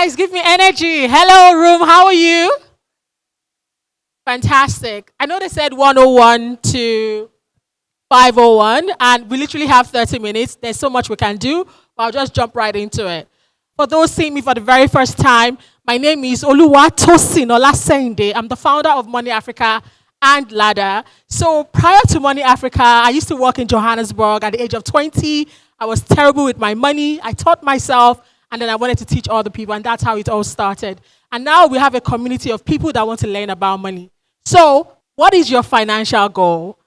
guys, give me energy. Hello, room. How are you? Fantastic. I know they said 101 to 501, and we literally have 30 minutes. There's so much we can do, but I'll just jump right into it. For those seeing me for the very first time, my name is Oluwatosin Olaseinde. I'm the founder of Money Africa and Ladder. So prior to Money Africa, I used to work in Johannesburg at the age of 20. I was terrible with my money. I taught myself, and then I wanted to teach other people, and that's how it all started. And now we have a community of people that want to learn about money. So what is your financial goal?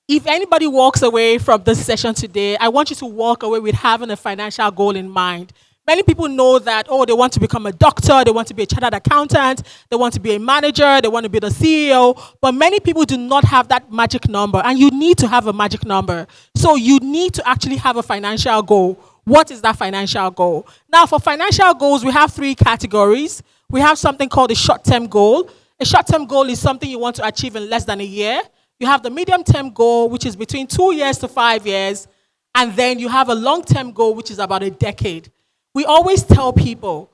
If anybody walks away from this session today, I want you to walk away with having a financial goal in mind. Many people know that, oh, they want to become a doctor, they want to be a chartered accountant, they want to be a manager, they want to be the CEO, but many people do not have that magic number, and you need to have a magic number. So you need to actually have a financial goal. What is that financial goal? Now, for financial goals, we have three categories. We have something called a short-term goal. A short-term goal is something you want to achieve in less than a year. You have the medium-term goal, which is between 2 years to 5 years, and then you have a long-term goal, which is about a decade. We always tell people,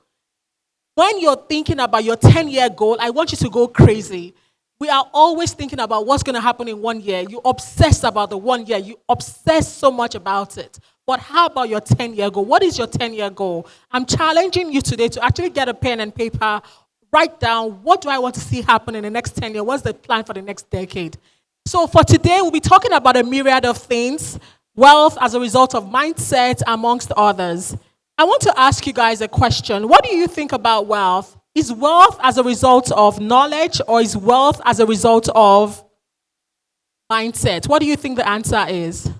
when you're thinking about your 10-year goal, I want you to go crazy. We are always thinking about what's going to happen in 1 year. You obsess about the 1 year. You obsess so much about it. But how about your 10-year goal? What is your 10-year goal? I'm challenging you today to actually get a pen and paper, write down, what do I want to see happen in the next 10 years? What's the plan for the next decade? So for today, we'll be talking about a myriad of things, wealth as a result of mindset, amongst others. I want to ask you guys a question. What do you think about wealth? Is wealth as a result of knowledge, or is wealth as a result of mindset? What do you think the answer is?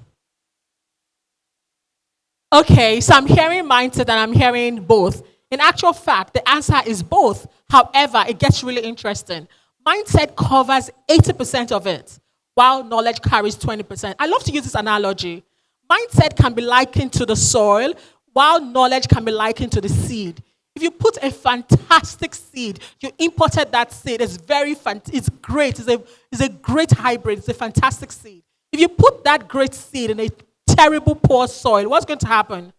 Okay, so I'm hearing mindset and I'm hearing both. In actual fact, the answer is both. However, it gets really interesting. Mindset covers 80% of it, while knowledge carries 20%. I love to use this analogy. Mindset can be likened to the soil, while knowledge can be likened to the seed. If you put a fantastic seed, you imported that seed, it's great, it's a great hybrid, it's a fantastic seed. If you put that great seed in a terrible, poor soil, what's going to happen?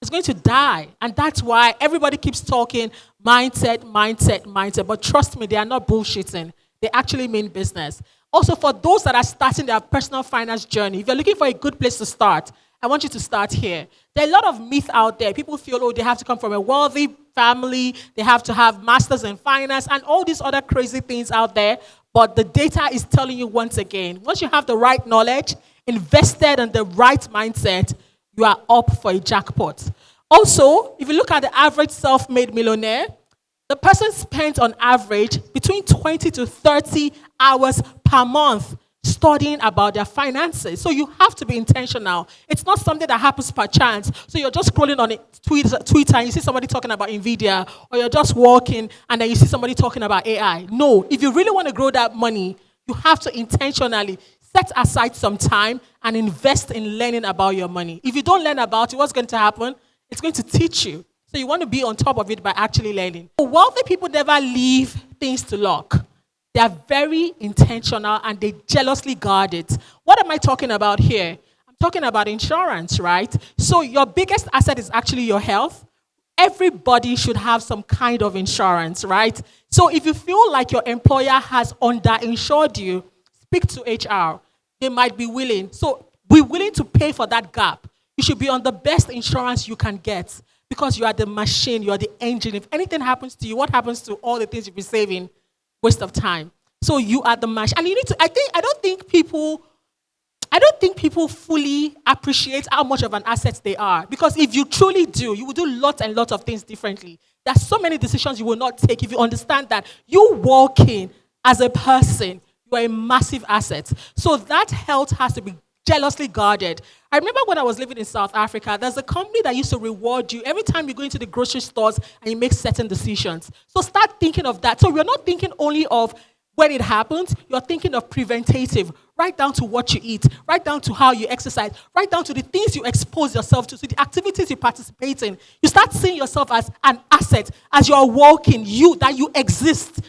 It's going to die. And that's why everybody keeps talking mindset, mindset, mindset. But trust me, they are not bullshitting. They actually mean business. Also, for those that are starting their personal finance journey, if you're looking for a good place to start, I want you to start here. There are a lot of myths out there. People feel, oh, they have to come from a wealthy family, they have to have masters in finance, and all these other crazy things out there. But the data is telling you once again, once you have the right knowledge, invested in the right mindset, you are up for a jackpot. Also, if you look at the average self-made millionaire, the person spent on average between 20 to 30 hours per month studying about their finances. So you have to be intentional. It's not something that happens per chance. So you're just scrolling on Twitter and you see somebody talking about NVIDIA, or you're just walking and then you see somebody talking about AI. No, if you really want to grow that money, you have to intentionally set aside some time and invest in learning about your money. If you don't learn about it, what's going to happen? It's going to teach you. So you want to be on top of it by actually learning. Wealthy people never leave things to luck. They are very intentional and they jealously guard it. What am I talking about here? I'm talking about insurance, right? So your biggest asset is actually your health. Everybody should have some kind of insurance, right? So if you feel like your employer has underinsured you, speak to HR. They might be willing. So be willing to pay for that gap. You should be on the best insurance you can get, because you are the machine, you are the engine. If anything happens to you, what happens to all the things you've been saving? Waste of time. So you are the machine. And you need to, I don't think people fully appreciate how much of an asset they are. Because if you truly do, you will do lots and lots of things differently. There's so many decisions you will not take if you understand that you walking as a person, you are a massive asset. So that health has to be jealously guarded. I remember when I was living in South Africa, there's a company that used to reward you every time you go into the grocery stores and you make certain decisions. So start thinking of that. So you're not thinking only of when it happens, you're thinking of preventative, right down to what you eat, right down to how you exercise, right down to the things you expose yourself to the activities you participate in. You start seeing yourself as an asset, as you're walking, that you exist.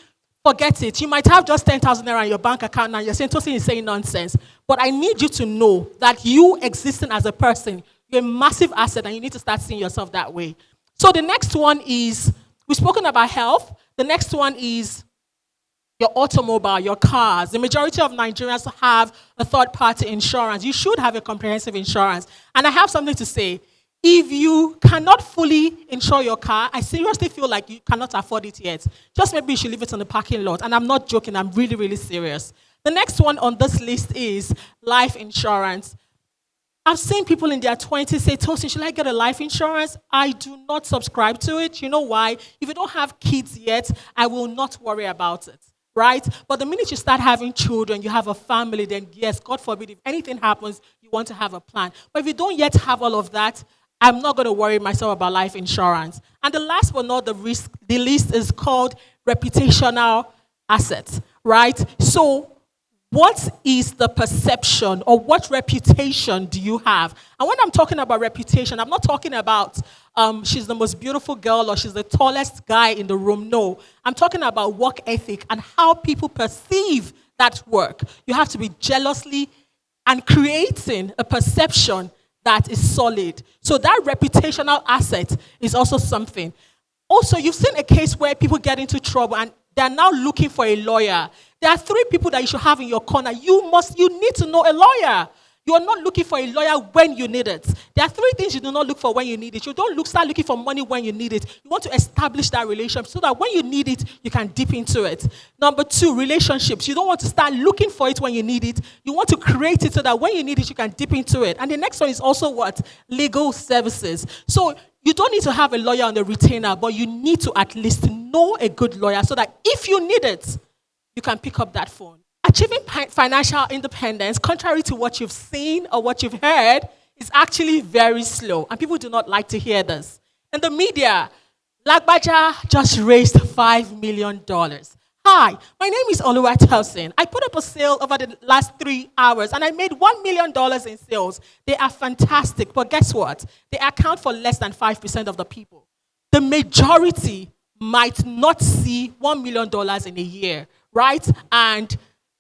Forget it. You might have just 10,000 naira in your bank account now. You're saying, Tosin is saying nonsense. But I need you to know that you existing as a person, you're a massive asset and you need to start seeing yourself that way. So the next one is We've spoken about health. The next one is your automobile, your cars. The majority of Nigerians have a third-party insurance. You should have a comprehensive insurance. And I have something to say. If you cannot fully insure your car, I seriously feel like you cannot afford it yet. Just maybe you should leave it on the parking lot. And I'm not joking, I'm really, really serious. The next one on this list is life insurance. I've seen people in their 20s say, Tosin, should I get a life insurance? I do not subscribe to it. You know why? If you don't have kids yet, I will not worry about it. Right? But the minute you start having children, you have a family, then yes, God forbid, if anything happens, you want to have a plan. But if you don't yet have all of that, I'm not going to worry myself about life insurance. And the last but not the least is called reputational assets, right? So what is the perception or what reputation do you have? And when I'm talking about reputation, I'm not talking about she's the most beautiful girl or she's the tallest guy in the room. No, I'm talking about work ethic and how people perceive that work. You have to be jealously and creating a perception that is solid. So that reputational asset is also something. Also, you've seen a case where people get into trouble and they're now looking for a lawyer. There are 3 people that you should have in your corner. You need to know a lawyer. You are not looking for a lawyer when you need it. There are 3 things you do not look for when you need it. You don't start looking for money when you need it. You want to establish that relationship so that when you need it, you can dip into it. Number 2, relationships. You don't want to start looking for it when you need it. You want to create it so that when you need it, you can dip into it. And the next one is also what? Legal services. So you don't need to have a lawyer on the retainer, but you need to at least know a good lawyer so that if you need it, you can pick up that phone. Achieving financial independence, contrary to what you've seen or what you've heard, is actually very slow. And people do not like to hear this. In the media, Lagbaja just raised $5 million. Hi, my name is Oluwatosin. I put up a sale over the last 3 hours and I made $1 million in sales. They are fantastic, but guess what? They account for less than 5% of the people. The majority might not see $1 million in a year, right? And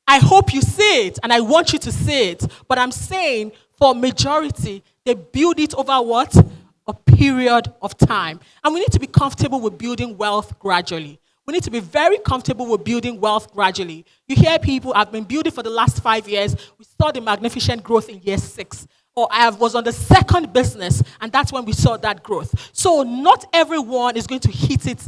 I hope you see it, and I want you to see it. But I'm saying for majority, they build it over what? A period of time. And we need to be comfortable with building wealth gradually. We need to be very comfortable with building wealth gradually. You hear people, I've been building for the last 5 years. We saw the magnificent growth in year 6. Or I was on the second business, and that's when we saw that growth. So not everyone is going to hit it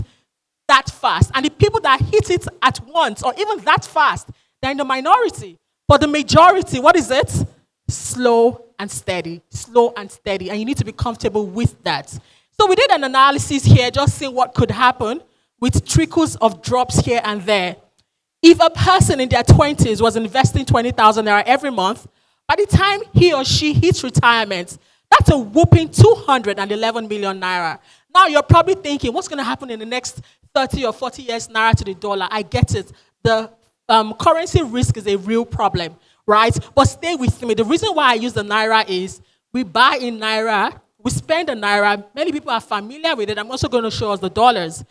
that fast. And the people that hit it at once, or even that fast, they're in the minority. But the majority, what is it? Slow and steady. Slow and steady. And you need to be comfortable with that. So we did an analysis here, just seeing what could happen with trickles of drops here and there. If a person in their 20s was investing 20,000 naira every month, by the time he or she hits retirement, that's a whooping 211 million naira. Now you're probably thinking, what's going to happen in the next 30 or 40 years naira to the dollar? I get it. The currency risk is a real problem, right? But stay with me. The reason why I use the naira is we buy in naira, we spend in naira. Many people are familiar with it. I'm also going to show us the dollars.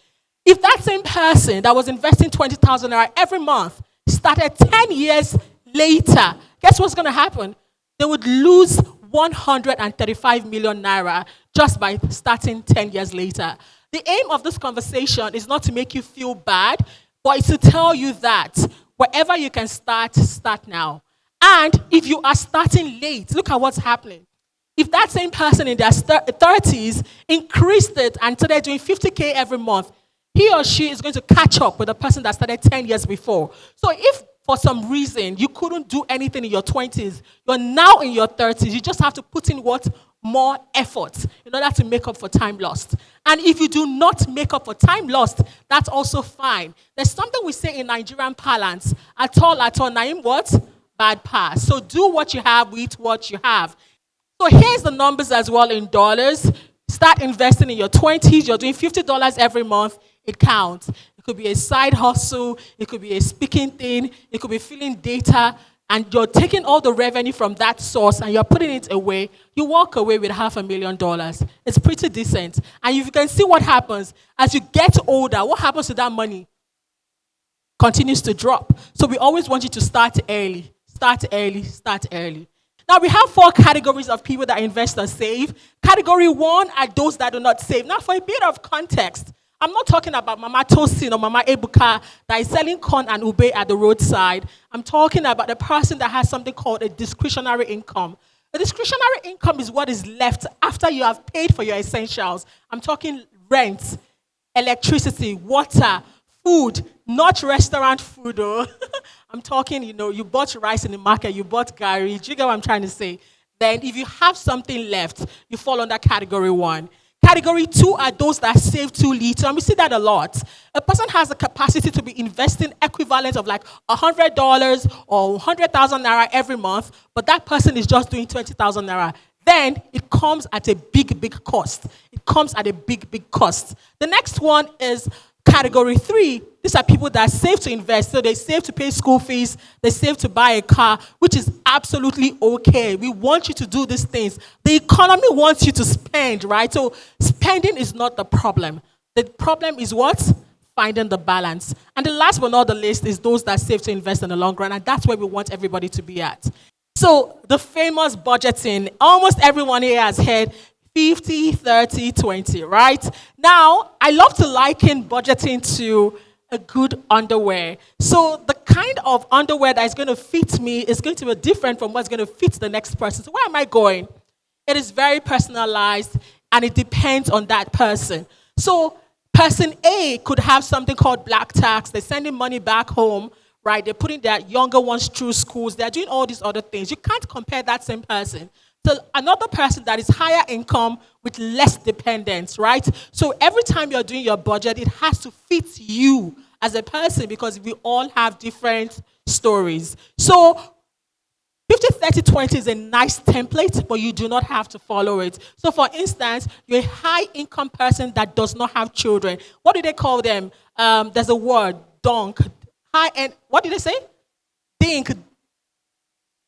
If that same person that was investing 20,000 naira every month started 10 years later, guess what's going to happen? They would lose 135 million naira just by starting 10 years later. The aim of this conversation is not to make you feel bad, but it's to tell you that wherever you can start, start now. And if you are starting late, look at what's happening. If that same person in their 30s increased it and today doing 50K every month, he or she is going to catch up with the person that started 10 years before. So if for some reason you couldn't do anything in your 20s, you're now in your 30s, you just have to put in what? More effort in order to make up for time lost. And if you do not make up for time lost, that's also fine. There's something we say in Nigerian parlance, at all, naim what? Bad pass. So do what you have with what you have. So here's the numbers as well in dollars. Start investing in your 20s. You're doing $50 every month. It counts. It could be a side hustle. It could be a speaking thing. It could be filling data. And you're taking all the revenue from that source and you're putting it away. You walk away with $500,000. It's pretty decent. And you can see what happens. As you get older, what happens to that money? Continues to drop. So we always want you to start early. Start early. Start early. Now, we have 4 categories of people that invest or save. Category 1 are those that do not save. Now, for a bit of context, I'm not talking about Mama Tosin or Mama Ebuka that is selling corn and ube at the roadside. I'm talking about the person that has something called a discretionary income. A discretionary income is what is left after you have paid for your essentials. I'm talking rent, electricity, water, food, not restaurant food. Oh. I'm talking, you bought rice in the market, you bought gari. Do you get what I'm trying to say? Then if you have something left, you fall under category 1. Category 2 are those that save too little, and we see that a lot. A person has the capacity to be investing equivalent of like $100 or 100,000 naira every month, but that person is just doing 20,000 naira. Then it comes at a big, big cost. It comes at a big, big cost. The next one is category 3. These are people that save to invest. So they save to pay school fees. They save to buy a car, which is absolutely okay. We want you to do these things. The economy wants you to spend, right? So spending is not the problem. The problem is what? Finding the balance. And the last but not the least is those that save to invest in the long run. And that's where we want everybody to be at. So the famous budgeting, almost everyone here has heard 50, 30, 20, right? Now, I love to liken budgeting to a good underwear. So the kind of underwear that is going to fit me is going to be different from what's going to fit the next person. So where am I going? It is very personalized and it depends on that person. So person A could have something called black tax. They're sending money back home, right? They're putting their younger ones through schools. They're doing all these other things. You can't compare that same person to another person that is higher income with less dependence, right? So every time you're doing your budget, it has to fit you as a person because we all have different stories. So 50, 30, 20 is a nice template, but you do not have to follow it. So for instance, you're a high income person that does not have children. What do they call them? There's a word, donk. High end, what did they say? Dink.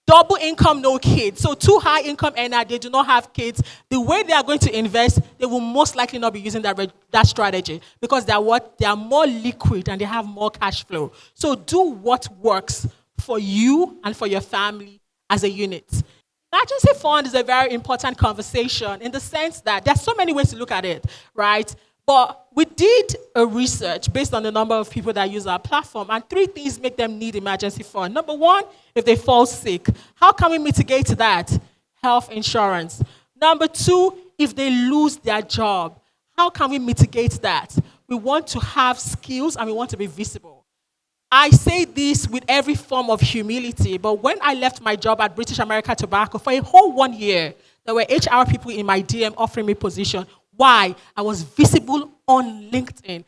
Double income, no kids. So two high income earners, they do not have kids. The way they are going to invest, they will most likely not be using that strategy because they are more liquid and they have more cash flow. So do what works for you and for your family as a unit. Emergency fund is a very important conversation in the sense that there's so many ways to look at it, right? But we did a research based on the number of people that use our platform, and 3 things make them need emergency fund. Number 1, if they fall sick. How can we mitigate that? Health insurance. Number 2, if they lose their job. How can we mitigate that? We want to have skills and we want to be visible. I say this with every form of humility, but when I left my job at British American Tobacco for a whole 1 year, there were HR people in my DM offering me position. Why? I was visible on LinkedIn.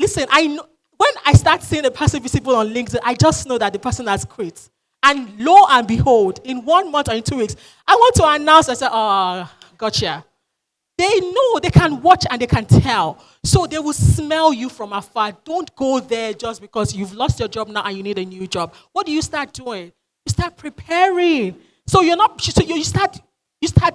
Listen, I know, when I start seeing a person visible on LinkedIn, I just know that the person has quit. And lo and behold, in 1 month or in 2 weeks, I want to announce, I said, oh, gotcha. They know, they can watch and they can tell. So they will smell you from afar. Don't go there just because you've lost your job now and you need a new job. What do you start doing? You start preparing. So you start,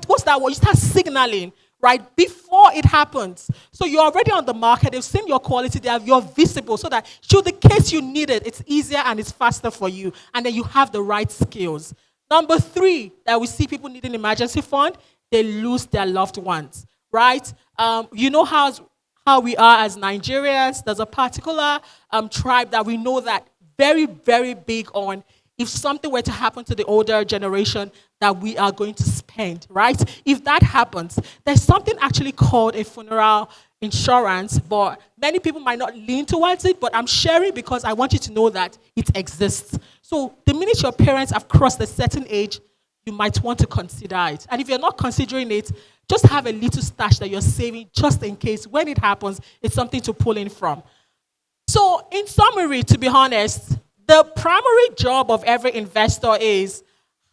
what's that word? You start signaling, right, before it happens. So you're already on the market. They've seen your quality. You're visible so that should the case you need it, it's easier and it's faster for you. And then you have the right skills. Number 3, that we see people needing emergency fund, they lose their loved ones, right? You know how we are as Nigerians. There's a particular tribe that we know that very, very big on if something were to happen to the older generation that we are going to spend, right? If that happens, there's something actually called a funeral insurance, but many people might not lean towards it, but I'm sharing because I want you to know that it exists. So the minute your parents have crossed a certain age, you might want to consider it. And if you're not considering it, just have a little stash that you're saving just in case when it happens, it's something to pull in from. So in summary, to be honest, the primary job of every investor is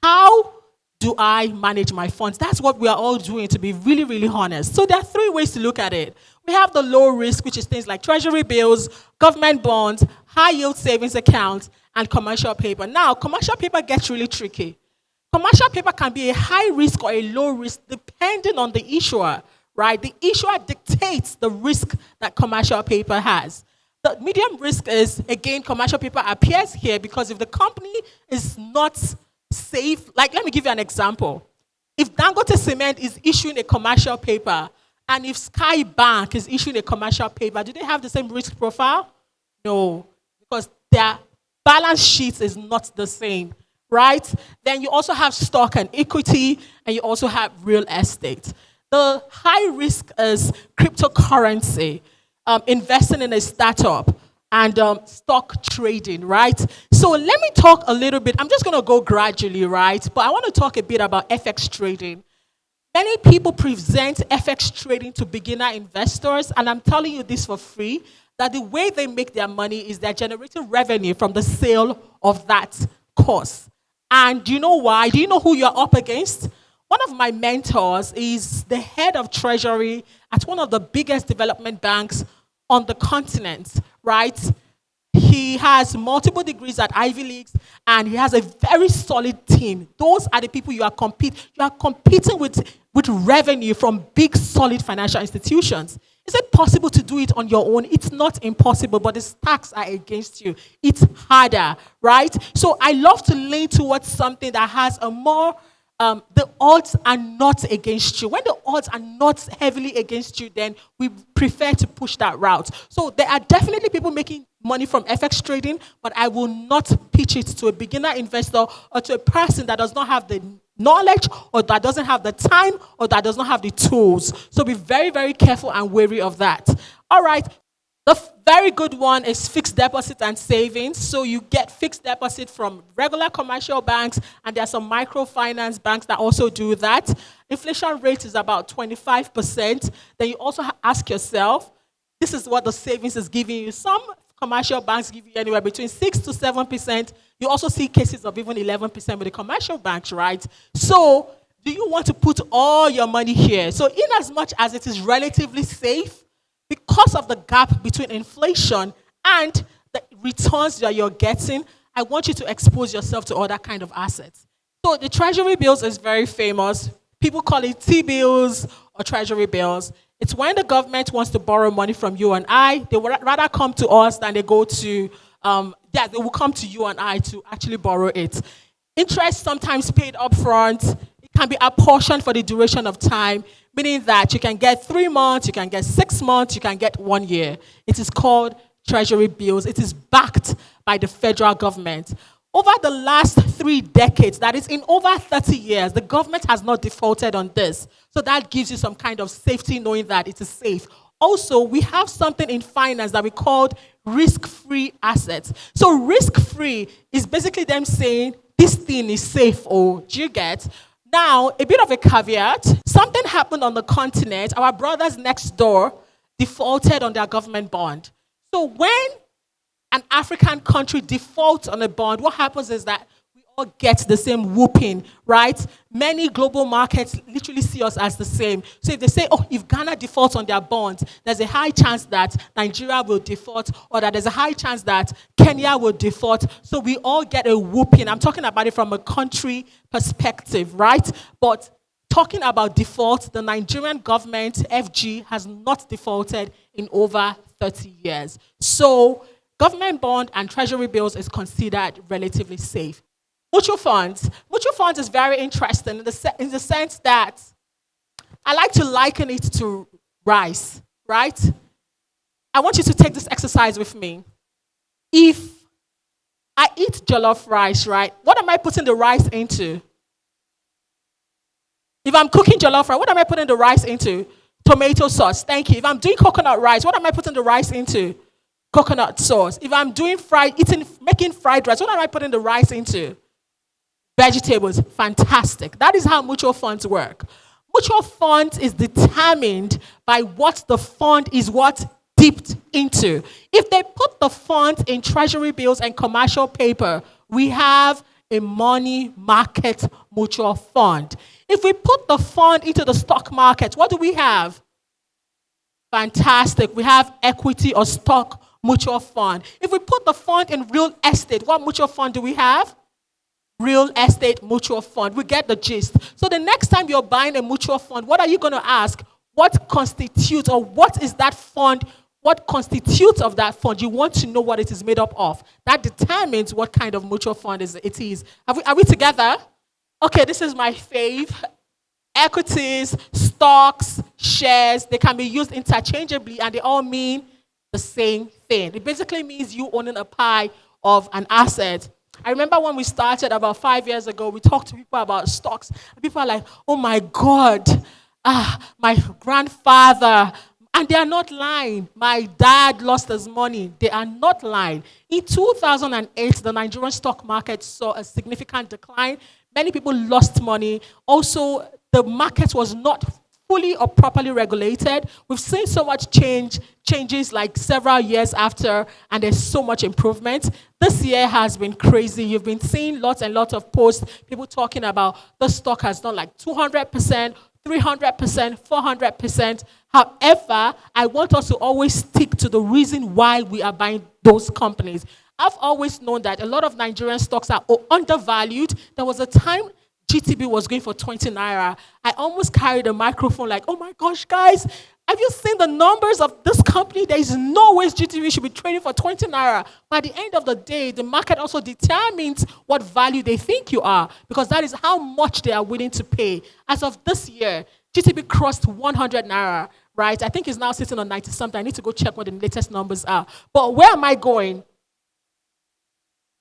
how do I manage my funds? That's what we are all doing, to be really, really honest. So there are 3 ways to look at it. We have the low risk, which is things like treasury bills, government bonds, high yield savings accounts, and commercial paper. Now, commercial paper gets really tricky. Commercial paper can be a high risk or a low risk depending on the issuer, right? The issuer dictates the risk that commercial paper has. The medium risk is, again, commercial paper appears here because if the company is not safe, like let me give you an example. If Dangote Cement is issuing a commercial paper And if Sky Bank is issuing a commercial paper, do they have the same risk profile? No, because their balance sheet is not the same, right? Then you also have stock and equity, and you also have real estate. The high risk is cryptocurrency, investing in a startup, and stock trading, right? So let me talk a little bit. I'm just going to go gradually, right? But I want to talk a bit about FX trading. Many people present FX trading to beginner investors, and I'm telling you this for free, that the way they make their money is they're generating revenue from the sale of that course. And do you know why? Do you know who you're up against? One of my mentors is the head of treasury at one of the biggest development banks on the continent, right? He has multiple degrees at Ivy Leagues, and he has a very solid team. Those are the people you are competing with revenue from big, solid financial institutions. Is it possible to do it on your own? It's not impossible, but the stacks are against you. It's harder, right? So I love to lean towards something that has a more the odds are not against you. When the odds are not heavily against you, then we prefer to push that route. So there are definitely people making money from FX trading, but I will not pitch it to a beginner investor or to a person that does not have the knowledge or that doesn't have the time or that does not have the tools. So be very, very careful and wary of that. All right. The very good one is fixed deposit and savings. So you get fixed deposit from regular commercial banks, and there are some microfinance banks that also do that. Inflation rate is about 25%. Then you also ask yourself, this is what the savings is giving you. Some commercial banks give you anywhere between 6 to 7%. You also see cases of even 11% with the commercial banks, right? So do you want to put all your money here? So in as much as it is relatively safe, because of the gap between inflation and the returns that you're getting, I want you to expose yourself to other kind of assets. So the treasury bills is very famous. People call it T-bills or treasury bills. It's when the government wants to borrow money from you and I, they would rather come to us than they go to, they will come to you and I to actually borrow it. Interest sometimes paid up front. It can be apportioned for the duration of time, meaning that you can get 3 months, you can get 6 months, you can get 1 year. It is called treasury bills. It is backed by the federal government. Over the last 3 decades, that is in over 30 years, the government has not defaulted on this. So that gives you some kind of safety knowing that it is safe. Also, we have something in finance that we call risk-free assets. So risk-free is basically them saying, this thing is safe, or do you get? Now, a bit of a caveat. Something happened on the continent. Our brothers next door defaulted on their government bond. So when an African country defaults on a bond, what happens is that we all get the same whooping, right? Many global markets literally see us as the same. So if they say, oh, if Ghana defaults on their bonds, there's a high chance that Nigeria will default, or that there's a high chance that Kenya will default. So we all get a whooping. I'm talking about it from a country perspective, right? But talking about default, the Nigerian government, FG, has not defaulted in over 30 years. So government bond and treasury bills is considered relatively safe. Mutual funds. Mutual funds is very interesting in the sense that I like to liken it to rice, right? I want you to take this exercise with me. If I eat jollof rice, right, what am I putting the rice into? If I'm cooking jollof rice, what am I putting the rice into? Tomato sauce. Thank you. If I'm doing coconut rice, what am I putting the rice into? Coconut sauce. If I'm doing making fried rice, what am I putting the rice into? Vegetables. Fantastic. That is how mutual funds work. Mutual funds is determined by what the fund is dipped into. If they put the fund in treasury bills and commercial paper, we have a money market mutual fund. If we put the fund into the stock market, what do we have? Fantastic. We have equity or stock mutual fund. If we put the fund in real estate, what mutual fund do we have? Real estate mutual fund. We get the gist. So the next time you're buying a mutual fund, what are you going to ask? What constitutes, or what is that fund? What constitutes of that fund? You want to know what it is made up of. That determines what kind of mutual fund it is. Are we together? Okay, this is my fave. Equities, stocks, shares, they can be used interchangeably, and they all mean the same thing. It basically means you owning a pie of an asset. I remember when we started about 5 years ago, we talked to people about stocks. And people are like, oh my God, my grandfather, and they are not lying. My dad lost his money. They are not lying. In 2008, the Nigerian stock market saw a significant decline. Many people lost money. Also, the market was not fully or properly regulated. We've seen so much changes like several years after, and there's so much improvement. This year has been crazy. You've been seeing lots and lots of posts, people talking about the stock has done like 200%, 300%, 400%. However, I want us to always stick to the reason why we are buying those companies. I've always known that a lot of Nigerian stocks are undervalued. There was a time GTB was going for 20 Naira. I almost carried a microphone like, oh my gosh, guys, have you seen the numbers of this company? There is no way GTB should be trading for 20 Naira. But at the end of the day, the market also determines what value they think you are, because that is how much they are willing to pay. As of this year, GTB crossed 100 Naira, right? I think it's now sitting on 90 something. I need to go check what the latest numbers are. But where am I going?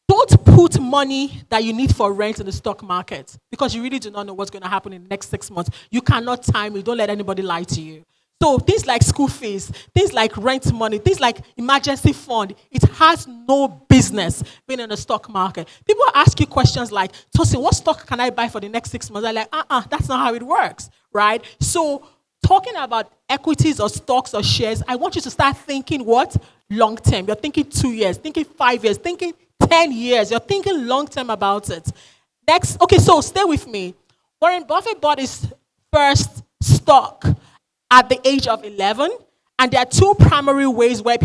Don't put money that you need for rent in the stock market, because you really do not know what's going to happen in the next 6 months. You cannot time it. Don't let anybody lie to you. So things like school fees, things like rent money, things like emergency fund, it has no business being in the stock market. People ask you questions like, Tosin, what stock can I buy for the next 6 months? I'm like, that's not how it works, right? So talking about equities or stocks or shares, I want you to start thinking what? Long term. You're thinking 2 years, thinking 5 years, thinking 10 years. You're thinking long term about it. Next, okay, so stay with me. Warren Buffett bought his first stock at the age of 11, and there are two primary ways where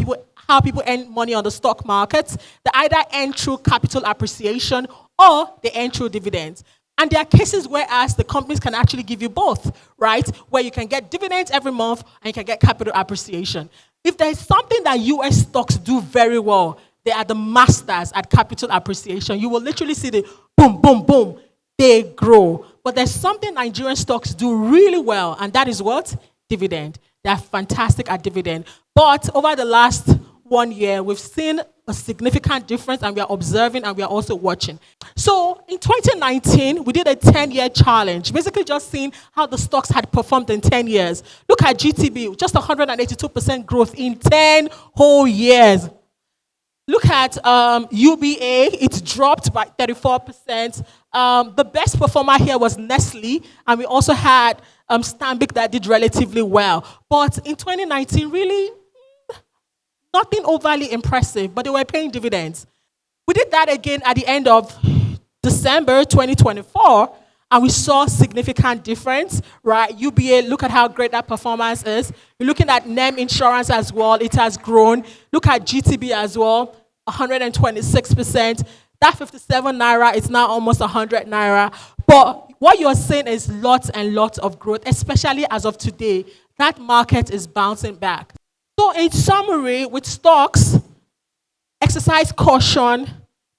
how people earn money on the stock market. They either earn through capital appreciation or they earn through dividends. And there are cases where the companies can actually give you both, right? Where you can get dividends every month and you can get capital appreciation. If there is something that US stocks do very well, they are the masters at capital appreciation. You will literally see the boom, boom, boom, they grow. But there's something Nigerian stocks do really well, and that is what? Dividend. They are fantastic at dividend. But over the last 1 year, we've seen a significant difference, and we are observing and we are also watching. So in 2019, we did a 10-year challenge, basically just seeing how the stocks had performed in 10 years. Look at GTB, just 182% growth in 10 whole years. Look at UBA, it dropped by 34%. The best performer here was Nestle, and we also had Stanbic that did relatively well. But in 2019, really, nothing overly impressive, but they were paying dividends. We did that again at the end of December 2024, and we saw significant difference, right? UBA, look at how great that performance is. You're looking at NEM Insurance as well. It has grown. Look at GTB as well, 126%. That 57 Naira is now almost 100 Naira. But what you're seeing is lots and lots of growth, especially as of today. That market is bouncing back. So in summary, with stocks, exercise caution,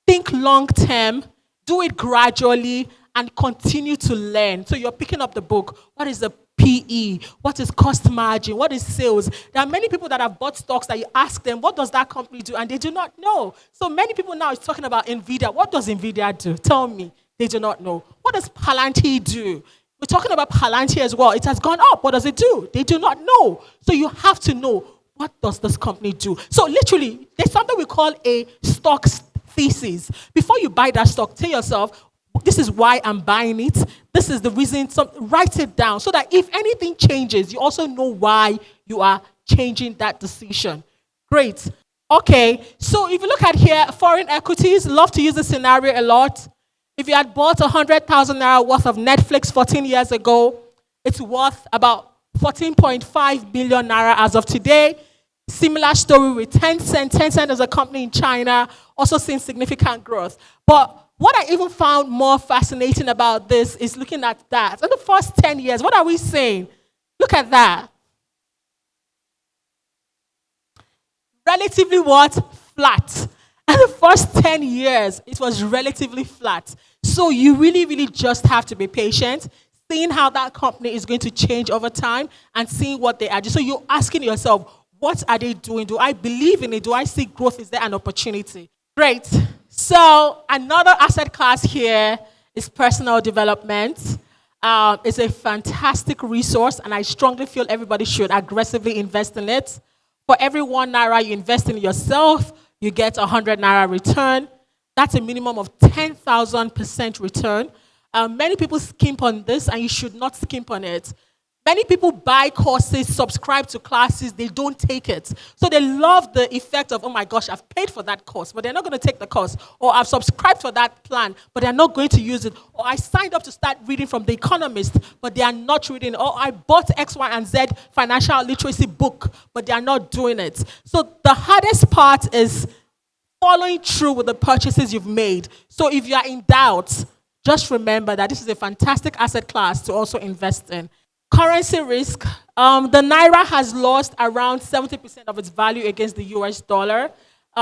think long term, do it gradually, and continue to learn. So you're picking up the book. What is the PE? What is cost margin? What is sales? There are many people that have bought stocks that you ask them, what does that company do? And they do not know. So many people now is talking about NVIDIA. What does NVIDIA do? Tell me. They do not know. What does Palantir do? We're talking about Palantir as well. It has gone up. What does it do? They do not know. So you have to know, what does this company do? So literally, there's something we call a stock thesis. Before you buy that stock, tell yourself, this is why I'm buying it. This is the reason. So write it down so that if anything changes, you also know why you are changing that decision. Great. Okay, so if you look at here, foreign equities, love to use the scenario a lot. If you had bought 100,000 Naira worth of Netflix 14 years ago, it's worth about 14.5 billion Naira as of today. Similar story with Tencent. Tencent is a company in China, also seeing significant growth. But what I even found more fascinating about this is looking at that. In the first 10 years, what are we saying? Look at that. Relatively what? Flat. And the first 10 years, it was relatively flat. So you really, really just have to be patient. seeing how that company is going to change over time and seeing what they are doing. So you're asking yourself, what are they doing? Do I believe in it? Do I see growth? Is there an opportunity? Great. So another asset class here is personal development. It's a fantastic resource, and I strongly feel everybody should aggressively invest in it. For every 1 Naira you invest in yourself, you get 100 Naira return. That's a minimum of 10,000% return. Many people skimp on this, and you should not skimp on it. Many people buy courses, subscribe to classes, they don't take it. So they love the effect of, oh my gosh, I've paid for that course, but they're not going to take the course. Or I've subscribed for that plan, but they're not going to use it. Or I signed up to start reading from The Economist, but they are not reading. Or I bought X, Y, and Z financial literacy book, but they are not doing it. So the hardest part is following through with the purchases you've made. So if you are in doubt, just remember that this is a fantastic asset class to also invest in. Currency risk. The Naira has lost around 70% of its value against the US dollar.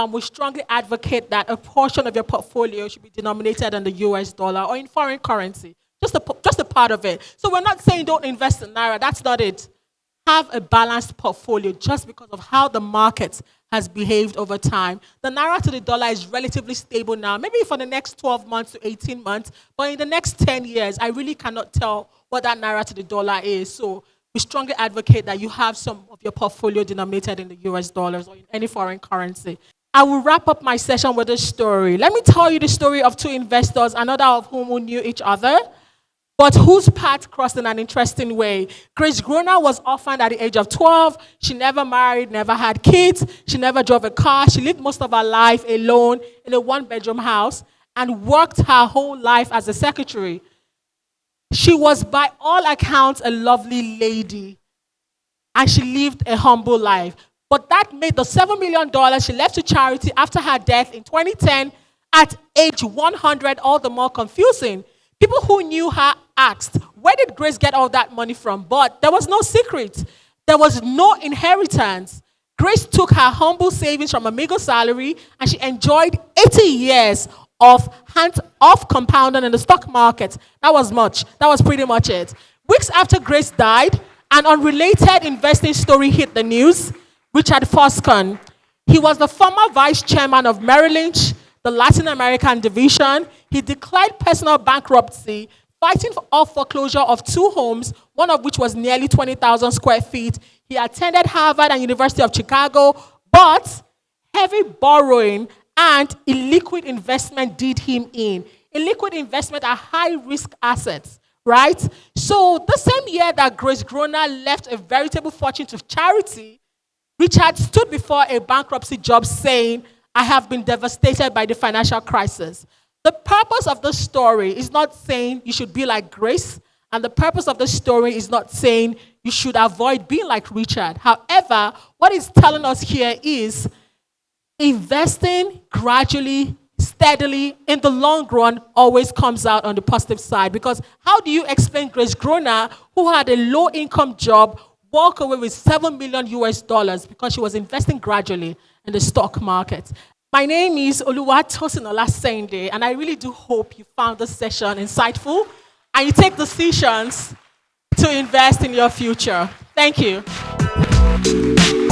We strongly advocate that a portion of your portfolio should be denominated in the US dollar or in foreign currency. Just a part of it. So we're not saying don't invest in Naira. That's not it. Have a balanced portfolio just because of how the market has behaved over time. The Naira to the dollar is relatively stable now, maybe for the next 12 months to 18 months, but in the next 10 years, I really cannot tell what that Naira to the dollar is. So we strongly advocate that you have some of your portfolio denominated in the US dollars or in any foreign currency. I will wrap up my session with a story. Let me tell you the story of two investors, another of whom who knew each other, but whose paths crossed in an interesting way. Grace Groner was orphaned at the age of 12. She never married, never had kids. She never drove a car. She lived most of her life alone in a one-bedroom house and worked her whole life as a secretary. She was, by all accounts, a lovely lady, and she lived a humble life. But that made the $7 million she left to charity after her death in 2010 at age 100 all the more confusing. People who knew her asked, where did Grace get all that money from? But there was no secret. There was no inheritance. Grace took her humble savings from a meager salary, and she enjoyed 80 years of hands-off compounding in the stock market. That was much. That was pretty much it. Weeks after Grace died, an unrelated investing story hit the news. Richard Foscon. He was the former vice chairman of Merrill Lynch, the Latin American division. He declared personal bankruptcy, fighting for off foreclosure of 2 homes, one of which was nearly 20,000 square feet. He attended Harvard and University of Chicago, but heavy borrowing and illiquid investment did him in. Illiquid investment are high-risk assets, right? So the same year that Grace Groner left a veritable fortune to charity, Richard stood before a bankruptcy judge saying, I have been devastated by the financial crisis. The purpose of the story is not saying you should be like Grace, and the purpose of the story is not saying you should avoid being like Richard. However, what it's telling us here is investing gradually, steadily, in the long run always comes out on the positive side. Because how do you explain Grace Groner, who had a low-income job, walk away with $7 million US because she was investing gradually in the stock market? My name is Oluwatosin Olaseinde, and I really do hope you found this session insightful and you take decisions to invest in your future. Thank you.